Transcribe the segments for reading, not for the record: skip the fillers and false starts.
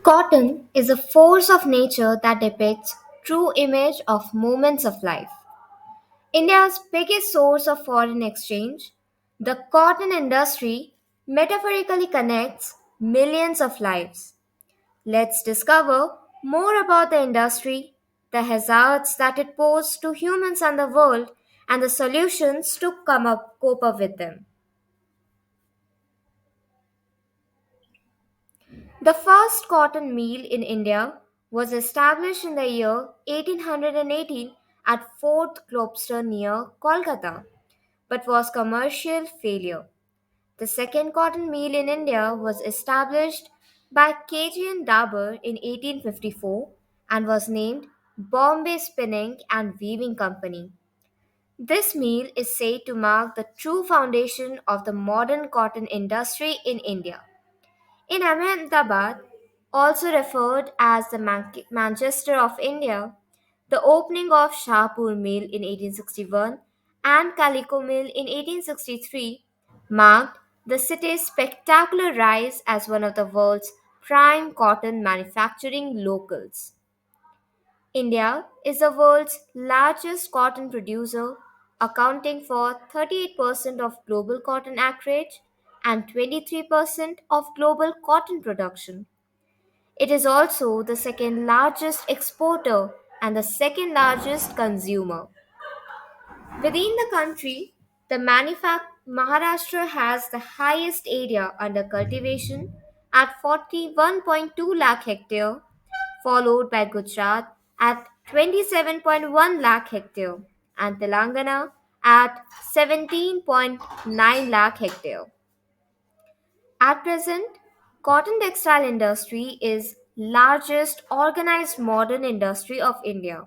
Cotton is a force of nature that depicts true image of moments of life. India's biggest source of foreign exchange, the cotton industry metaphorically connects millions of lives. Let's discover more about the industry, the hazards that it poses to humans and the world, and the solutions to cope up with them. The first cotton mill in India was established in the year 1818 at Fort Gloucester near Kolkata, but was commercial failure. The second cotton mill in India was established by KGN Dabur in 1854 and was named Bombay Spinning and Weaving Company. This mill is said to mark the true foundation of the modern cotton industry in India. In Ahmedabad, also referred as the Manchester of India, the opening of Shahpur Mill in 1861 and Calico Mill in 1863 marked the city's spectacular rise as one of the world's prime cotton manufacturing locals. India is the world's largest cotton producer, accounting for 38% of global cotton acreage and 23% of global cotton production. It is also the second largest exporter and the second largest consumer. Within the country, the Maharashtra has the highest area under cultivation at 41.2 lakh hectare, followed by Gujarat at 27.1 lakh hectare and Telangana at 17.9 lakh hectare. At present, cotton textile industry is largest organized modern industry of India.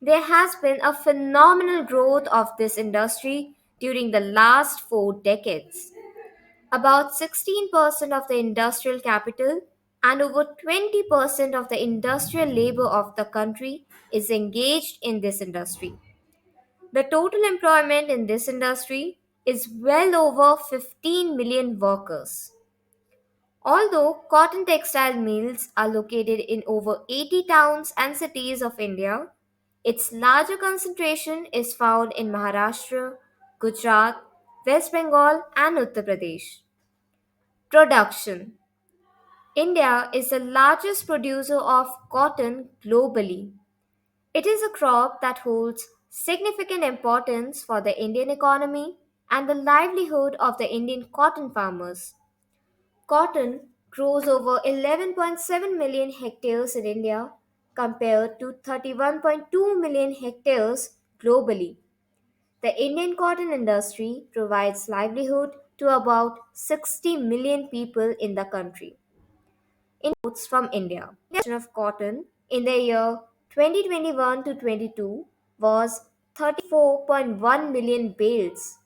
There has been a phenomenal growth of this industry during the last 4 decades. About 16% of the industrial capital and over 20% of the industrial labor of the country is engaged in this industry. The total employment in this industry is well over 15 million workers. Although cotton textile mills are located in over 80 towns and cities of India, its larger concentration is found in Maharashtra, Gujarat, West Bengal, and Uttar Pradesh. Production: India is the largest producer of cotton globally. It is a crop that holds significant importance for the Indian economy and the livelihood of the Indian cotton farmers. Cotton grows over 11.7 million hectares in India compared to 31.2 million hectares globally. The Indian cotton industry provides livelihood to about 60 million people in the country. Imports from India. The production of cotton in the year 2021 to 22 was 34.1 million bales.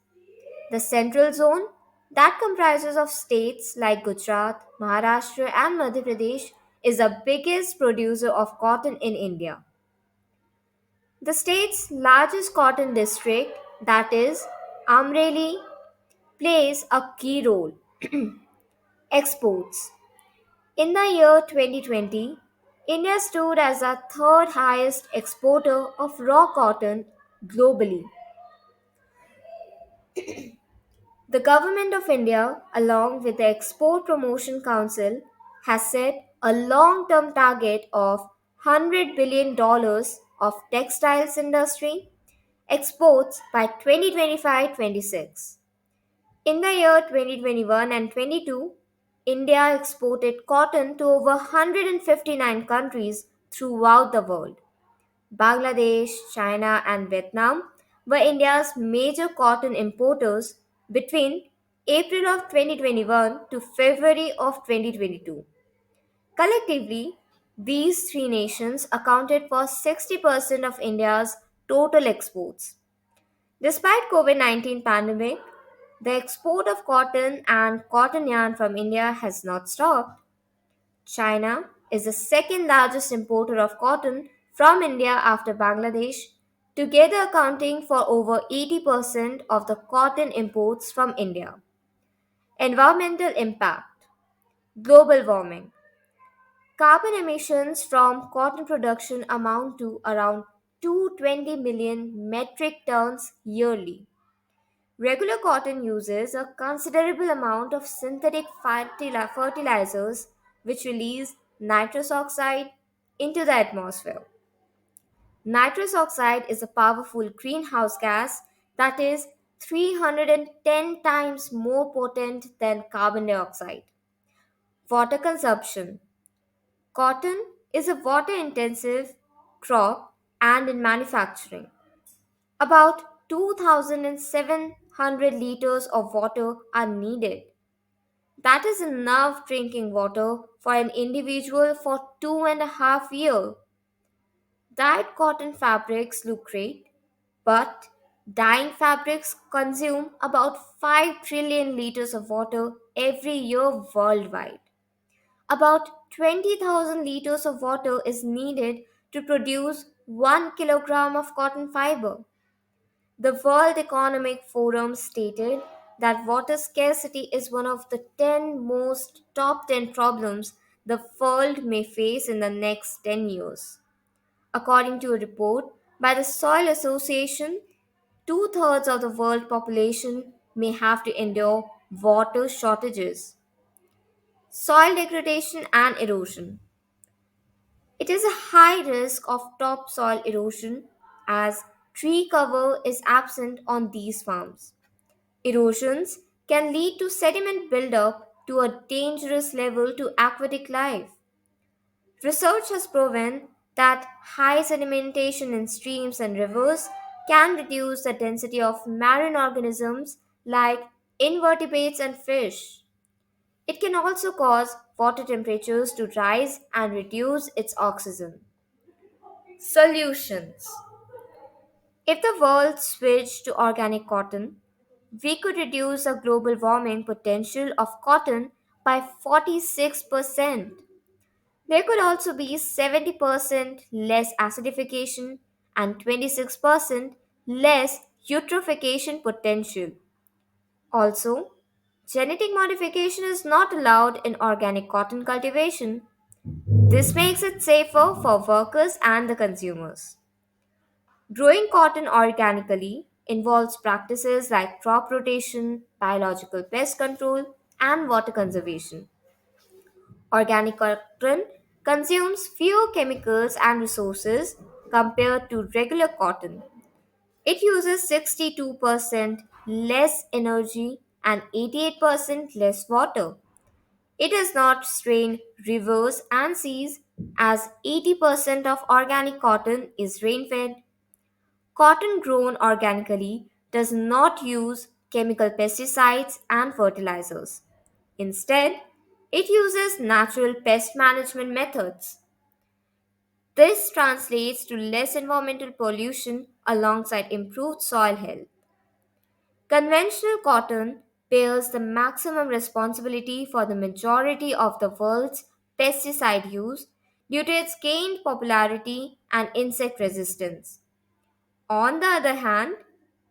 The central zone, that comprises of states like Gujarat, Maharashtra, and Madhya Pradesh, is the biggest producer of cotton in India. The state's largest cotton district, that is Amreli, plays a key role. Exports. In the year 2020, India stood as the third highest exporter of raw cotton globally. The Government of India, along with the Export Promotion Council, has set a long term target of $100 billion of textiles industry exports by 2025-26. In the year 2021 and 22, India exported cotton to over 159 countries throughout the world. Bangladesh, China, and Vietnam were India's major cotton importers between April of 2021 to February of 2022. Collectively, these three nations accounted for 60% of India's total exports. Despite COVID-19 pandemic, the export of cotton and cotton yarn from India has not stopped. China is the second largest importer of cotton from India after Bangladesh, together accounting for over 80% of the cotton imports from India. Environmental impact. Global warming. Carbon emissions from cotton production amount to around 220 million metric tons yearly. Regular cotton uses a considerable amount of synthetic fertilizers which release nitrous oxide into the atmosphere. Nitrous oxide is a powerful greenhouse gas that is 310 times more potent than carbon dioxide. Water consumption. Cotton is a water intensive crop and in manufacturing. About 2,700 liters of water are needed. That is enough drinking water for an individual for 2.5 years. Dyed cotton fabrics look great, but dyeing fabrics consume about 5 trillion liters of water every year worldwide. About 20,000 liters of water is needed to produce 1 kilogram of cotton fiber. The World Economic Forum stated that water scarcity is one of the 10 most top 10 problems the world may face in the next 10 years. According to a report by the Soil Association, two-thirds of the world population may have to endure water shortages. Soil degradation and erosion. It is a high risk of topsoil erosion as tree cover is absent on these farms. Erosions can lead to sediment buildup to a dangerous level to aquatic life. Research has proven that high sedimentation in streams and rivers can reduce the density of marine organisms like invertebrates and fish. It can also cause water temperatures to rise and reduce its oxygen. Solutions. If the world switched to organic cotton, we could reduce the global warming potential of cotton by 46%. There could also be 70% less acidification and 26% less eutrophication potential. Also, genetic modification is not allowed in organic cotton cultivation. This makes it safer for workers and the consumers. Growing cotton organically involves practices like crop rotation, biological pest control, and water conservation. Organic cotton consumes fewer chemicals and resources compared to regular cotton. It uses 62% less energy and 88% less water. It does not strain rivers and seas as 80% of organic cotton is rain fed. Cotton grown organically does not use chemical pesticides and fertilizers. Instead, it uses natural pest management methods. This translates to less environmental pollution alongside improved soil health. Conventional cotton bears the maximum responsibility for the majority of the world's pesticide use due to its gained popularity and insect resistance. On the other hand,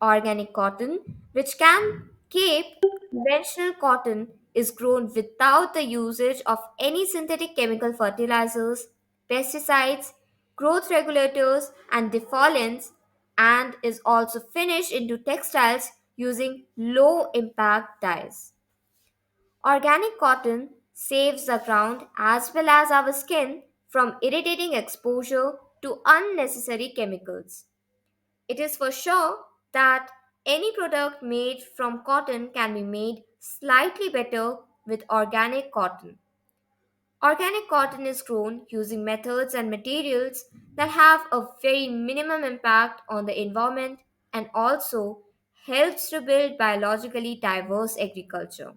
organic cotton, which can keep conventional cotton, is grown without the usage of any synthetic chemical fertilizers, pesticides, growth regulators, and defoliants, and is also finished into textiles using low impact dyes. Organic cotton saves the ground as well as our skin from irritating exposure to unnecessary chemicals. It is for sure that any product made from cotton can be made slightly better with organic cotton. Organic cotton is grown using methods and materials that have a very minimum impact on the environment and also helps to build biologically diverse agriculture.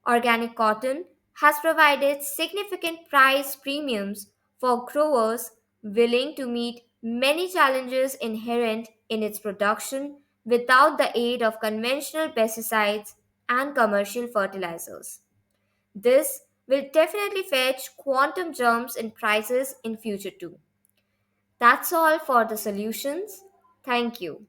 Organic cotton has provided significant price premiums for growers willing to meet many challenges inherent in its production without the aid of conventional pesticides and commercial fertilizers. This will definitely fetch quantum jumps in prices in future too. That's all for the solutions. Thank you.